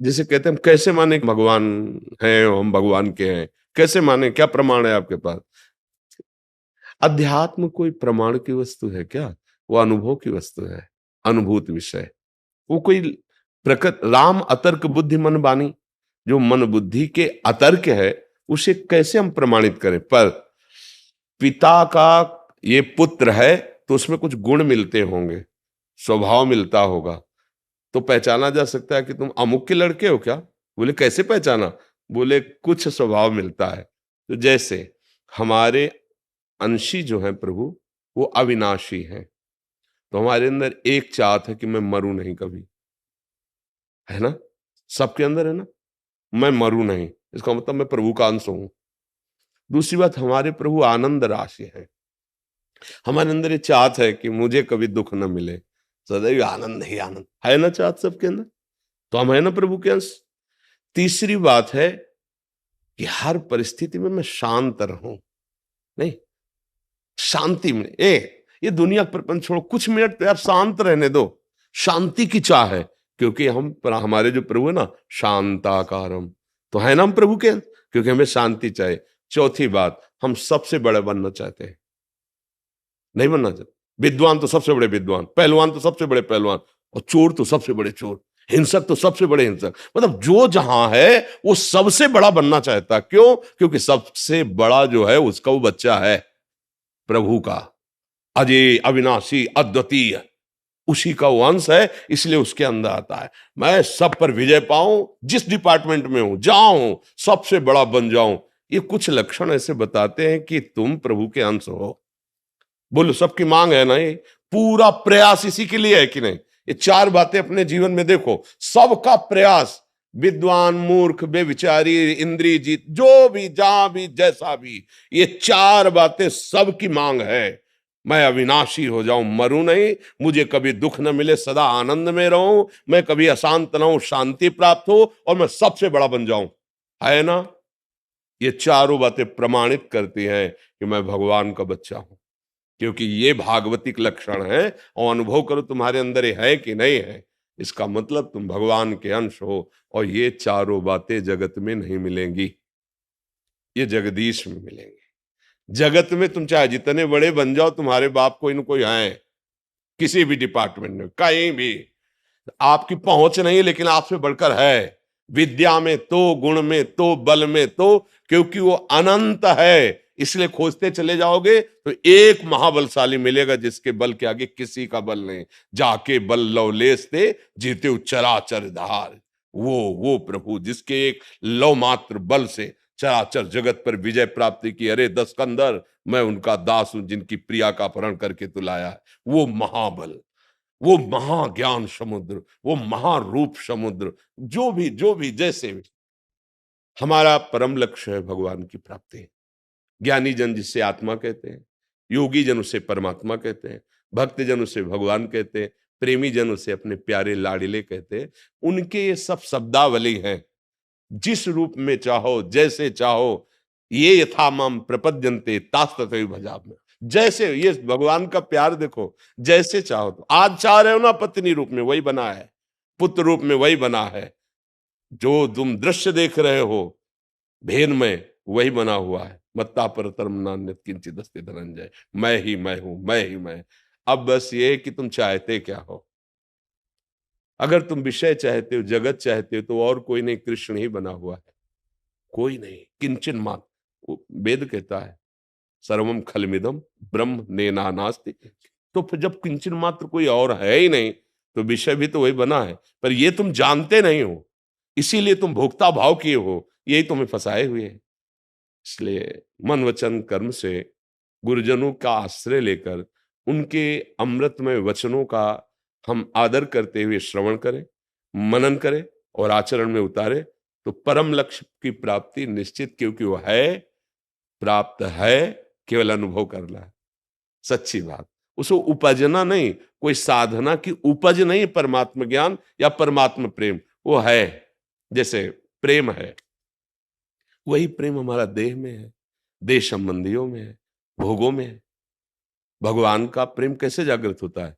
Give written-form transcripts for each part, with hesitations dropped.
जिसे कहते हैं हम कैसे माने कि भगवान हैं, हम भगवान के हैं, कैसे माने, क्या प्रमाण है आपके पास? अध्यात्म कोई प्रमाण की वस्तु है क्या? वो अनुभव की वस्तु है, अनुभूत विषय। वो कोई प्रकृत राम अतर्क बुद्धि मन बानी, जो मन बुद्धि के अतर्क है, उसे कैसे हम प्रमाणित करें? पर पिता का ये पुत्र है तो उसमें कुछ गुण मिलते होंगे, स्वभाव मिलता होगा, तो पहचाना जा सकता है कि तुम अमुक के लड़के हो क्या? बोले कैसे पहचाना? बोले कुछ स्वभाव मिलता है। तो जैसे हमारे अंशी जो है प्रभु, वो अविनाशी हैं, तो हमारे अंदर एक चाहत है कि मैं मरूं नहीं कभी, है ना? सबके अंदर है ना, मैं मरूं नहीं, इसका मतलब मैं प्रभु का अंश हूं। दूसरी बात, हमारे प्रभु आनंद राशि है, हमारे अंदर ये चाहत है कि मुझे कभी दुख न मिले, सदैव आनंद ही आनंद है ना, चाहत सबके अंदर। तो हम है ना प्रभु के अंश। तीसरी बात है कि हर परिस्थिति में मैं शांत रहूं, नहीं, शांति में ये दुनिया प्रपंच छोड़ो, कुछ मिनट तो यार शांत रहने दो, शांति की चाह है, क्योंकि हमारे जो प्रभु है ना, शांताकारम, तो है ना हम प्रभु के अंश, क्योंकि हमें शांति चाहिए। चौथी बात, हम सबसे बड़े बनना चाहते हैं, नहीं बनना चाहते। विद्वान तो सबसे बड़े विद्वान, पहलवान तो सबसे बड़े पहलवान, और चोर तो सबसे बड़े चोर, हिंसक तो सबसे बड़े हिंसक, मतलब जो जहां है वो सबसे बड़ा बनना चाहता है। क्यों? क्योंकि सबसे बड़ा जो है उसका वो बच्चा है प्रभु का, अजय अविनाशी अद्वितीय, उसी का वो अंश है, इसलिए उसके अंदर आता है मैं सब पर विजय पाऊं, जिस डिपार्टमेंट में हूं जाऊं, सबसे बड़ा बन जाऊं। ये कुछ लक्षण ऐसे बताते हैं कि तुम प्रभु के अंश हो। बोलो सबकी मांग है ना, ये पूरा प्रयास इसी के लिए है कि नहीं? ये चार बातें अपने जीवन में देखो, सबका प्रयास, विद्वान मूर्ख बेविचारी इंद्रिय जीत, जो भी जहां भी जैसा भी, ये चार बातें सबकी मांग है। मैं अविनाशी हो जाऊं, मरूं नहीं, मुझे कभी दुख न मिले, सदा आनंद में रहूं, मैं कभी अशांत ना हूं, शांति प्राप्त हो, और मैं सबसे बड़ा बन जाऊं, है ना? ये चारों बातें प्रमाणित करती हैं कि मैं भगवान का बच्चा हूं, क्योंकि ये भागवतिक लक्षण है, और अनुभव करो तुम्हारे अंदर ये है कि नहीं है, इसका मतलब तुम भगवान के अंश हो। और ये चारों बातें जगत में नहीं मिलेंगी, ये जगदीश में मिलेंगी। जगत में तुम चाहे जितने बड़े बन जाओ, तुम्हारे बाप कोई न कोई है, किसी भी डिपार्टमेंट में कहीं भी, आपकी पहुंच नहीं, लेकिन आपसे बढ़कर है, विद्या में तो, गुण में तो, बल में तो, क्योंकि वो अनंत है, इसलिए खोजते चले जाओगे तो एक महाबलशाली मिलेगा जिसके बल के आगे किसी का बल नहीं। जाके बल लवलेस थे जीते चराचर धार, वो प्रभु जिसके एक लव मात्र बल से चराचर जगत पर विजय प्राप्ति की। अरे दस कंदर, मैं उनका दास हूं जिनकी प्रिया का अपहरण करके तू लाया है। वो महाबल, वो महाज्ञान समुद्र, वो महारूप समुद्र, जो भी जैसे भी, हमारा परम लक्ष्य है भगवान की प्राप्ति। ज्ञानी जन जिसे आत्मा कहते हैं, योगी जन उसे परमात्मा कहते हैं, भक्त जन उसे भगवान कहते हैं, प्रेमी जन उसे अपने प्यारे लाडिले कहते हैं। उनके ये सब शब्दावली हैं, जिस रूप में चाहो, जैसे चाहो, ये यथा माम प्रपद्यन्ते तास तथैव भजामि। जैसे ये भगवान का प्यार देखो, जैसे चाहो, तो आज चाह रहे हो ना पत्नी रूप में, वही बना है, पुत्र रूप में वही बना है, जो तुम दृश्य देख रहे हो भेद में, वही बना हुआ है। मत्ता परतरम नान्यत् किंचित् अस्ति धनंजय, मैं ही मैं हूं, मैं ही मैं। अब बस ये कि तुम चाहते क्या हो। अगर तुम विषय चाहते हो, जगत चाहते हो, तो और कोई नहीं, कृष्ण ही बना हुआ है, कोई नहीं, किंचन मात्र। वो वेद कहता है सर्वम खलमिदम ब्रह्म नेनानास्ति। तो फिर जब किंचन मात्र कोई और है ही नहीं, तो विषय भी तो वही बना है, पर ये तुम जानते नहीं हो, इसीलिए तुम भोक्ता भाव किए हो, यही तुम्हें फंसाए हुए है। इसलिए मन वचन कर्म से गुरुजनों का आश्रय लेकर उनके अमृतमय वचनों का हम आदर करते हुए श्रवण करें, मनन करें और आचरण में उतारें, तो परम लक्ष्य की प्राप्ति निश्चित, क्योंकि वो है, प्राप्त है, केवल अनुभव करना है। सच्ची बात, उसको उपजना नहीं, कोई साधना की उपज नहीं, परमात्म ज्ञान या परमात्म प्रेम वो है। जैसे प्रेम है, वही प्रेम हमारा देह में है, देह संबंधियों में है, भोगों में है। भगवान का प्रेम कैसे जागृत होता है?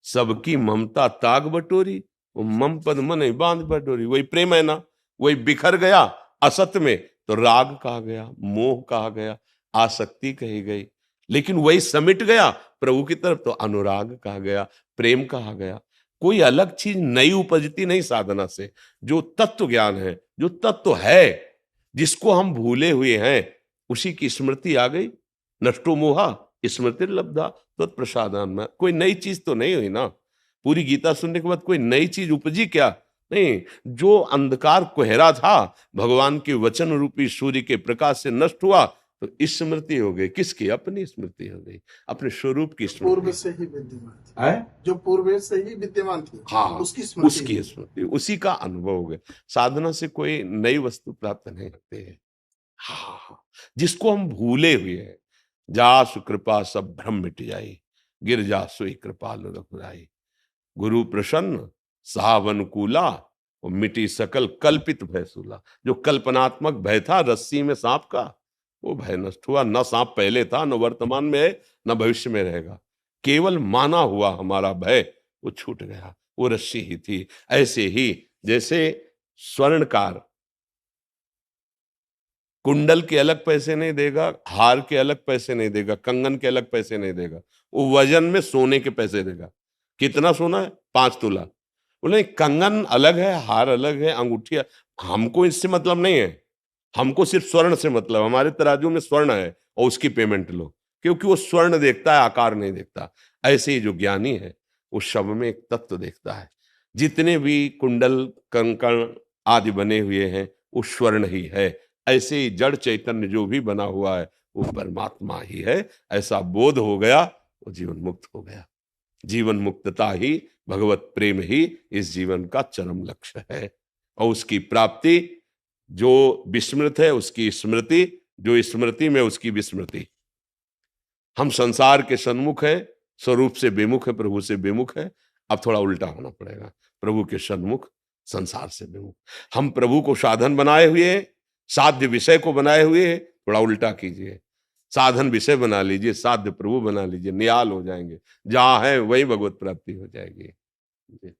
सबकी ममता ताग बटोरी, वो मम पद मन बांध बटोरी, वही प्रेम है ना, वही बिखर गया असत्य में तो राग कहा गया, मोह कहा गया, आसक्ति कही गई। लेकिन वही समिट गया प्रभु की तरफ तो अनुराग कहा गया, प्रेम कहा गया। कोई अलग चीज नई उपजती नहीं साधना से। जो तत्व ज्ञान है, जो तत्व है, जिसको हम भूले हुए हैं, उसी की स्मृति आ गई। नष्टो मोहा स्मृति लब्धा तत्प्रसादान में। कोई नई चीज तो नहीं हुई ना। पूरी गीता सुनने के बाद कोई नई चीज उपजी क्या? नहीं। जो अंधकार कोहरा था भगवान के वचन रूपी सूर्य के प्रकाश से नष्ट हुआ तो स्मृति हो गई। किसकी? अपनी स्मृति हो गई, अपने स्वरूप की स्मृति। पूर्व से ही विद्यमान थी, जो पूर्व से ही विद्यमान थी, हाँ, उसकी स्मृति, उसकी स्मृति, उसी का अनुभव हो गया। साधना से कोई नई वस्तु प्राप्त नहीं होती है। हाँ, जिसको हम भूले हुए हैं। जासु कृपा सब भ्रम मिट जाई, गिर जासु कृपालु रघुराई। गुरु प्रसन्न साहब अनुकूला, और मिटी सकल कल्पित भय सूला। जो कल्पनात्मक भय था रस्सी में सांप का, वो भय नष्ट हुआ। न सांप पहले था, न वर्तमान में है, न भविष्य में रहेगा। केवल माना हुआ हमारा भय वो छूट गया, वो रस्सी ही थी। ऐसे ही जैसे स्वर्णकार कुंडल के अलग पैसे नहीं देगा, हार के अलग पैसे नहीं देगा, कंगन के अलग पैसे नहीं देगा, वो वजन में सोने के पैसे देगा। कितना सोना है? 5 तोला। बोले कंगन अलग है, हार अलग है, अंगूठी। हमको इससे मतलब नहीं है, हमको सिर्फ स्वर्ण से मतलब। हमारे तराजू में स्वर्ण है और उसकी पेमेंट लो, क्योंकि वो स्वर्ण देखता है, आकार नहीं देखता। ऐसे ही जो ज्ञानी है वो शव में एक तत्व देखता है। जितने भी कुंडल कंकण आदि बने हुए हैं वो स्वर्ण ही है। ऐसे ही जड़ चैतन्य जो भी बना हुआ है वो परमात्मा ही है। ऐसा बोध हो गया, वो जीवन मुक्त हो गया। जीवन मुक्तता ही, भगवत प्रेम ही इस जीवन का चरम लक्ष्य है। और उसकी प्राप्ति, जो विस्मृत है उसकी स्मृति, जो स्मृति में उसकी विस्मृति। हम संसार के सन्मुख है, स्वरूप से विमुख है, प्रभु से विमुख है। अब थोड़ा उल्टा होना पड़ेगा, प्रभु के सन्मुख, संसार से विमुख। हम प्रभु को साधन बनाए हुए हैं, साध्य विषय को बनाए हुए हैं। थोड़ा उल्टा कीजिए, साधन विषय बना लीजिए, साध्य प्रभु बना लीजिए, नियाल हो जाएंगे। जहां है वही भगवत प्राप्ति हो जाएगी। जी।